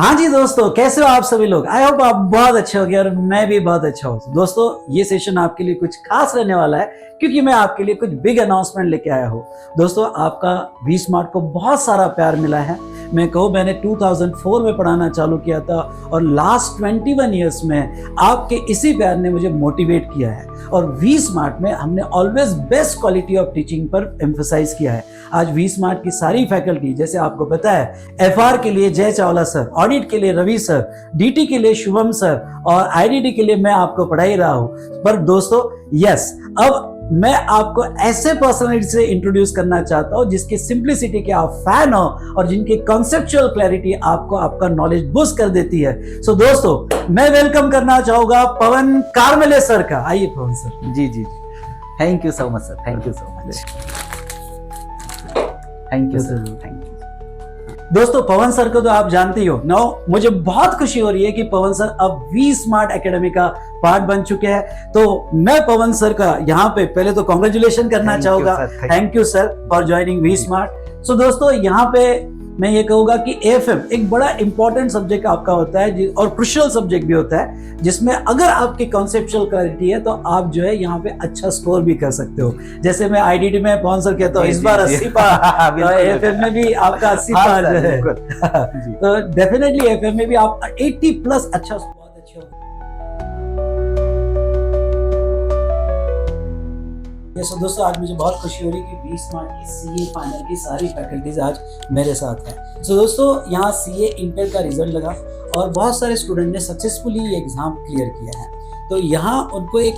हाँ जी दोस्तों, कैसे हो आप सभी लोग। आई होप आप बहुत अच्छे हो गए और मैं भी बहुत अच्छा हूँ। दोस्तों ये सेशन आपके लिए कुछ खास रहने वाला है क्योंकि मैं आपके लिए कुछ बिग अनाउंसमेंट लेके आया हूँ। दोस्तों आपका वी स्मार्ट को बहुत सारा प्यार मिला है। मैं कहूँ मैंने 2004 में पढ़ाना चालू किया था और लास्ट 21 ईयर्स में आपके इसी प्यार ने मुझे मोटिवेट किया है और वी स्मार्ट में हमने always best quality of teaching पर एम्फोसाइज किया है। आज वी स्मार्ट की सारी फैकल्टी, जैसे आपको पता है, एफआर के लिए जय चावला सर, ऑडिट के लिए रवि सर, डीटी के लिए शुभम सर और आईडीडी के लिए मैं आपको पढ़ा ही रहा हूं। पर दोस्तों यस, अब मैं आपको ऐसे पर्सनालिटी से इंट्रोड्यूस करना चाहता हूं जिसकी सिंप्लिसिटी के आप फैन हो और जिनकी कॉन्सेप्चुअल क्लैरिटी आपको आपका नॉलेज बूस्ट कर देती है। सो दोस्तों मैं वेलकम करना चाहूंगा पवन कारमेले सर का। आइए पवन सर। जी जी, thank you so much sir, thank you so much, thank you sir, thank you. दोस्तों पवन सर को तो आप जानते ही हो। नो, मुझे बहुत खुशी हो रही है कि पवन सर अब वी स्मार्ट एकेडमी का पार्ट बन चुके हैं। तो मैं पवन सर का यहाँ पे पहले तो कॉन्ग्रेचुलेशन करना चाहूंगा। Thank you sir for joining we smart. सो दोस्तों यहाँ पे मैं ये कहूंगा कि एएफएम एक बड़ा इंपॉर्टेंट सब्जेक्ट आपका होता है और क्रुशियल सब्जेक्ट भी होता है, जिसमें अगर आपकी कॉन्सेप्चुअल क्लैरिटी है तो आप जो है यहाँ पे अच्छा स्कोर भी कर सकते हो। जैसे मैं आईडीडी में पवन सर कहता हूँ इस बार 80 पार, एएफएम में भी आपका 80 पार जो है। तो डेफिनेटली एएफएम में भी आप 80 प्लस अच्छा बहुत अच्छे हो। सो दोस्तों आज मुझे बहुत खुशी हो रही है कि वी स्मार्ट की सीए फाइनल की सारी फैकल्टीज आज मेरे साथ हैं। सो दोस्तों यहाँ सीए इंटर का रिजल्ट लगा और बहुत सारे स्टूडेंट ने सक्सेसफुली ये एग्जाम क्लियर किया है। तो यहाँ उनको एक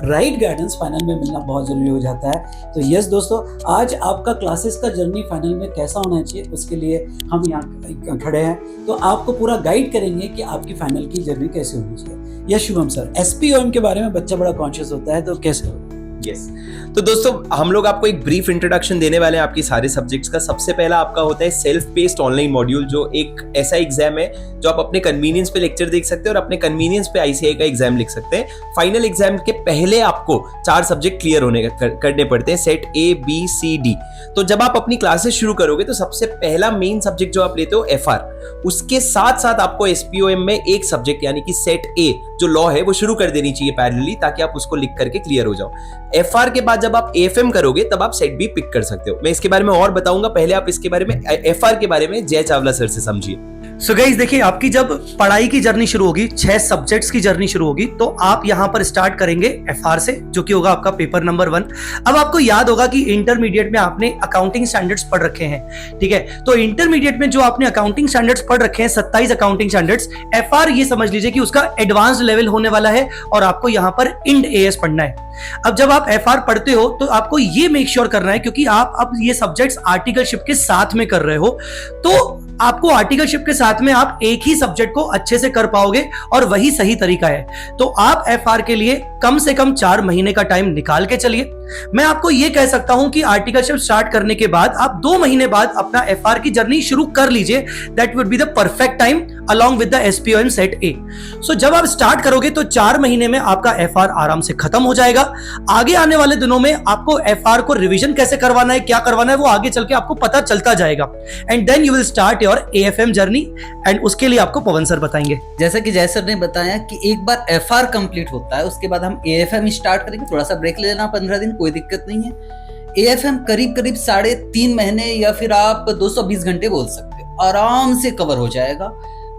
राइट गाइडेंस फाइनल में मिलना बहुत जरूरी हो जाता है। तो यस दोस्तों, आज आपका क्लासेस का जर्नी फाइनल में कैसा होना चाहिए उसके लिए हम यहाँ खड़े हैं। तो आपको पूरा गाइड करेंगे कि आपकी फाइनल की जर्नी कैसे होनी चाहिए। यस शुभम सर, एसपीओएम के बारे में बच्चा बड़ा कॉन्शियस होता है, तो कैसे होगा? यस तो दोस्तों हम लोग आपको एक ब्रीफ इंट्रोडक्शन देने वाले हैं आपकी सारे सब्जेक्ट्स का। सबसे पहला आपका होता है सेल्फ पेस्ड ऑनलाइन मॉड्यूल, जो एक ऐसा एग्जाम है जो आप अपने कन्वीनियंस पे लेक्चर देख सकते हैं और अपने कन्वीनियंस पे आईसीआई का एग्जाम लिख सकते हैं। फाइनल एग्जाम के पहले आपको 4 सब्जेक्ट क्लियर करने पड़ते हैं, set A B C D. तो जब आप अपनी क्लासेस शुरू करोगे तो सबसे पहला मेन सब्जेक्ट जो आप लेते हो एफआर, उसके साथ साथ आपको एसपीओएम में एक सब्जेक्ट यानी कि सेट ए जो लॉ है वो शुरू कर देनी चाहिए पैरेलली, ताकि आप उसको लिख करके क्लियर हो जाओ। एफआर के बाद जब आप एएफएम करोगे तब आप सेट बी पिक कर सकते हो। मैं इसके बारे में और बताऊंगा, पहले आप इसके बारे में एफआर के बारे में जय चावला सर से समझिए। सो गाइस देखिए, आपकी जब पढ़ाई की जर्नी शुरू होगी, 6 सब्जेक्ट्स की जर्नी शुरू होगी, तो आप यहां पर स्टार्ट करेंगे एफआर से, जो कि होगा आपका पेपर नंबर 1। अब आपको याद होगा कि इंटरमीडिएट में आपने अकाउंटिंग स्टैंडर्ड्स पढ़ रखे हैं, ठीक है। तो इंटरमीडिएट में जो आपने अकाउंटिंग स्टैंडर्ड्स पढ़ रखे हैं, 27 अकाउंटिंग स्टैंडर्ड्स, एफआर ये समझ लीजिए कि उसका एडवांस्ड लेवल होने वाला है और आपको यहां पर इंड एएस पढ़ना है। अब जब आप एफआर पढ़ते हो तो आपको ये मेक श्योर करना है, क्योंकि आप अब ये सब्जेक्ट्स आर्टिकलशिप के साथ में कर रहे हो, तो आपको आर्टिकलशिप के साथ में आप एक ही सब्जेक्ट को अच्छे से कर पाओगे और वही सही तरीका है। तो आप एफआर के लिए कम से कम 4 महीने का टाइम निकाल के चलिए। मैं आपको यह कह सकता हूं कि आर्टिकलशिप स्टार्ट करने के बाद आप 2 महीने बाद अपना एफआर की जर्नी शुरू कर लीजिए। That would be the perfect time along with the SPOM set A. सो जब आप स्टार्ट करोगे तो 4 महीने में आपका एफआर आराम से खत्म हो जाएगा। आगे आने वाले दिनों में आपको एफआर को रिवीजन कैसे करवाना है, क्या करवाना है, वो आगे चल के आपको पता चलता जाएगा। And then you will start your AFM journey, एंड उसके लिए आपको पवन सर बताएंगे। जैसे कि जय सर ने बताया कि एक बार एफआर कंप्लीट होता है उसके बाद हम एएफएम स्टार्ट करेंगे। थोड़ा सा ब्रेक ले लेना 15 दिन, कोई दिक्कत नहीं है। एएफएम करीब 3.5 महीने या फिर आप 220 घंटे बोल सकते हो, आराम से कवर हो जाएगा।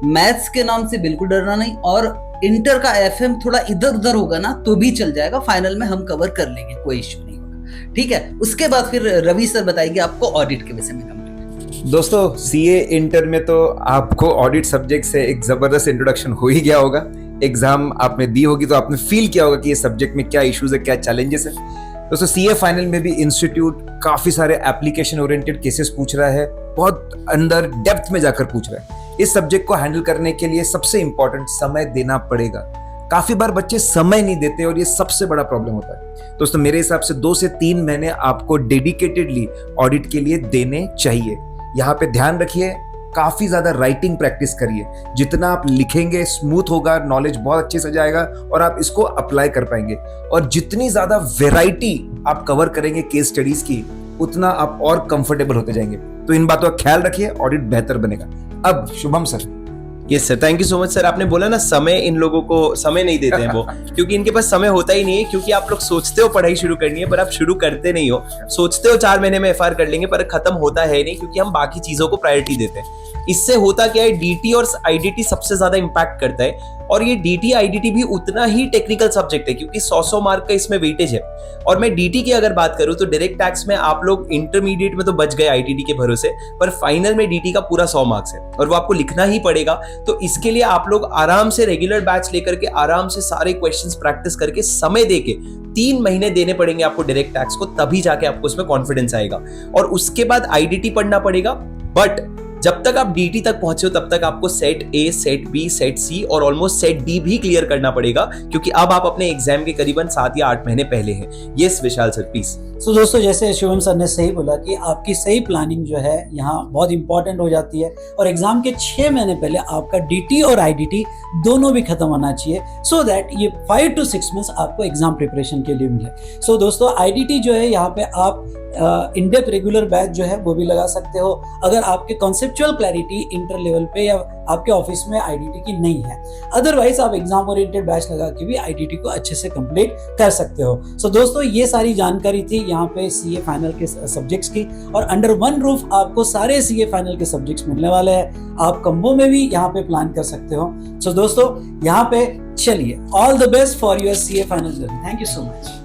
मैथ्स के नाम से बिल्कुल डरना नहीं, और इंटर का एएफएम थोड़ा इधर उधर होगा ना तो भी चल जाएगा, फाइनल में हम कवर कर लेंगे, कोई इश्यू नहीं होगा, ठीक है। उसके बाद फिर रवि सर बताएंगे आपको ऑडिट के विषय में। दोस्तों सीए इंटर में तो आपको ऑडिट सब्जेक्ट से एक जबरदस्त इंट्रोडक्शन हो ही गया होगा। एग्जाम आपने दी होगी तो आपने फील किया होगा कि ये सब्जेक्ट में क्या इश्यूज है, क्या चैलेंजेस है। दोस्तों सीए फाइनल में भी इंस्टीट्यूट काफी सारे एप्लीकेशन ओरिएंटेड केसेस पूछ रहा है, बहुत अंदर डेप्थ में जाकर पूछ रहा है। इस सब्जेक्ट को हैंडल करने के लिए सबसे इंपॉर्टेंट समय देना पड़ेगा। काफी बार बच्चे समय नहीं देते और ये सबसे बड़ा प्रॉब्लम होता है। दोस्तों मेरे हिसाब से 2 से 3 महीने आपको डेडिकेटेडली ऑडिट के लिए देने चाहिए। यहाँ पे ध्यान रखिए, काफी ज्यादा राइटिंग प्रैक्टिस करिए। जितना आप लिखेंगे स्मूथ होगा, नॉलेज बहुत अच्छे से जाएगा और आप इसको अप्लाई कर पाएंगे। और जितनी ज्यादा वेराइटी आप कवर करेंगे केस स्टडीज की, उतना आप और कंफर्टेबल होते जाएंगे। तो इन बातों का ख्याल रखिए, ऑडिट बेहतर बनेगा। अब Shubham sir, yes sir, thank you so much sir. आपने बोला ना समय, इन लोगों को समय नहीं देते हैं वो, क्योंकि इनके पास समय होता ही नहीं है। क्योंकि आप लोग सोचते हो पढ़ाई शुरू करनी है पर आप शुरू करते नहीं हो। सोचते हो 4 महीने में एफआर कर लेंगे पर खत्म होता है नहीं, क्योंकि हम बाकी चीजों को प्रायोरिटी देते हैं। इससे होता क्या है, डीटी और आईडीटी सबसे ज्यादा इंपैक्ट करता है। और ये डीटी आईडीटी भी उतना ही टेक्निकल सब्जेक्ट है, क्योंकि 100 मार्क का इसमें वेटेज है। और मैं डीटी की अगर बात करूं तो डायरेक्ट टैक्स में आप लोग इंटरमीडिएट में तो बच गए आईटीटी के भरोसे, पर फाइनल में डीटी का पूरा 100 मार्क्स है और वो आपको लिखना ही पड़ेगा। तो इसके लिए आप लोग आराम से रेगुलर बैच लेकर के आराम से सारे क्वेश्चंस प्रैक्टिस करके समय देके 3 महीने देने पड़ेंगे आपको डायरेक्ट टैक्स को, तभी जाके आपको उसमें कॉन्फिडेंस आएगा। और उसके बाद आईडीटी पढ़ना पड़ेगा। बट जब तक आप डीटी तक पहुंचे हो तब तक आपको set A, set B, set C और ऑलमोस्ट सेट डी भी क्लियर करना पड़ेगा, क्योंकि अब आप अपने एग्जाम के करीबन 7 या 8 महीने पहले हैं। Yes Vishal sir please. So दोस्तों, जैसे शिवम सर ने सही बोला कि आपकी सही प्लानिंग जो है यहाँ बहुत इंपॉर्टेंट हो जाती है, और एग्जाम के 6 महीने पहले आपका डीटी और आईडीटी दोनों भी खत्म होना चाहिए, सो दैट ये 5 to 6 मंथ्स आपको एग्जाम प्रिपरेशन के लिए मिले। सो दोस्तों, आईडीटी जो है यहाँ पे आप इन डेप्थ रेगुलर बैच जो है वो भी लगा सकते हो, अगर आपके कॉन्सेप्चुअल क्लैरिटी इंटर लेवल पे या आपके ऑफिस में आईडीटी की नहीं है। अदरवाइज आप एग्जाम ओरिएंटेड बैच लगा के भी आईडीटी को अच्छे से कंप्लीट कर सकते हो। सो दोस्तों, ये सारी जानकारी थी यहाँ पे सीए फाइनल के सब्जेक्ट्स की, और अंडर वन रूफ आपको सारे सीए फाइनल के सब्जेक्ट्स मिलने वाले हैं। आप कंबो में भी यहाँ पे प्लान कर सकते हो। सो दोस्तों, यहाँ पे चलिए, all the best for your CA final journey. Thank you so much.